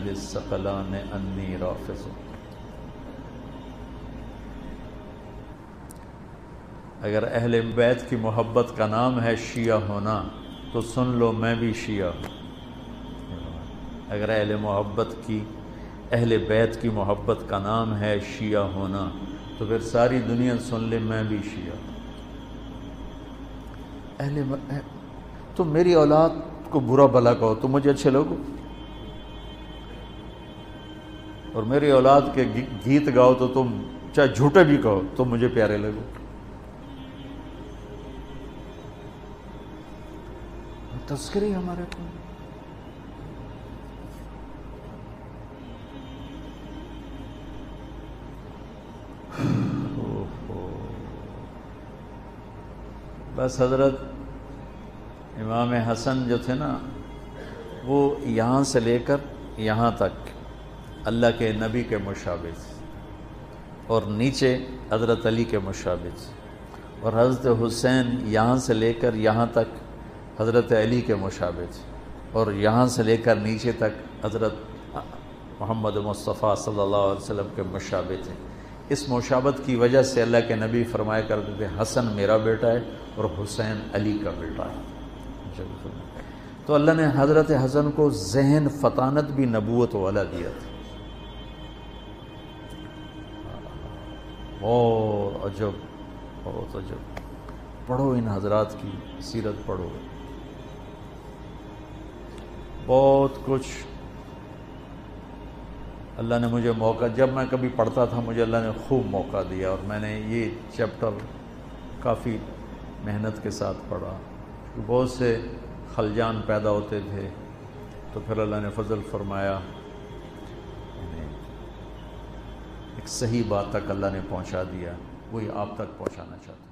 ذی الثقلان انی رافض۔ اگر اہل بیت کی محبت کا نام ہے شیعہ ہونا تو سن لو میں بھی شیعہ ہوں۔ اگر اہل بیت کی محبت کا نام ہے شیعہ ہونا تو پھر ساری دنیا سن لے میں بھی شیعہ ہوں۔ تم میری اولاد کو برا بھلا کہو تو مجھے اچھے لوگو، اور میری اولاد کے گیت گاؤ تو تم چاہے جھوٹے بھی کہو تو مجھے پیارے لگو۔ تذکرے ہمارے کو بس حضرت امام حسن جو تھے نا، وہ یہاں سے لے کر یہاں تک اللہ کے نبی کے مشابہ تھے، اور نیچے حضرت علی کے مشابہ تھے، اور حضرت حسین یہاں سے لے کر یہاں تک حضرت علی کے مشابہ تھے، اور یہاں سے لے کر نیچے تک حضرت محمد مصطفیٰ صلی اللہ علیہ وسلم کے مشابہ تھے۔ اس مشابہت کی وجہ سے اللہ کے نبی فرمایا کرتے تھے حسن میرا بیٹا ہے اور حسین علی کا بیٹا ہے۔ تو اللہ نے حضرت حسن کو ذہن فطانت بھی نبوت والا دیا تھا۔ اور عجب، بہت عجب، پڑھو ان حضرات کی سیرت پڑھو، بہت کچھ اللہ نے مجھے موقع، جب میں کبھی پڑھتا تھا مجھے اللہ نے خوب موقع دیا، اور میں نے یہ چیپٹر کافی محنت کے ساتھ پڑھا۔ بہت سے خلجان پیدا ہوتے تھے تو پھر اللہ نے فضل فرمایا، ایک صحیح بات تک اللہ نے پہنچا دیا، وہی آپ تک پہنچانا چاہتا ہوں۔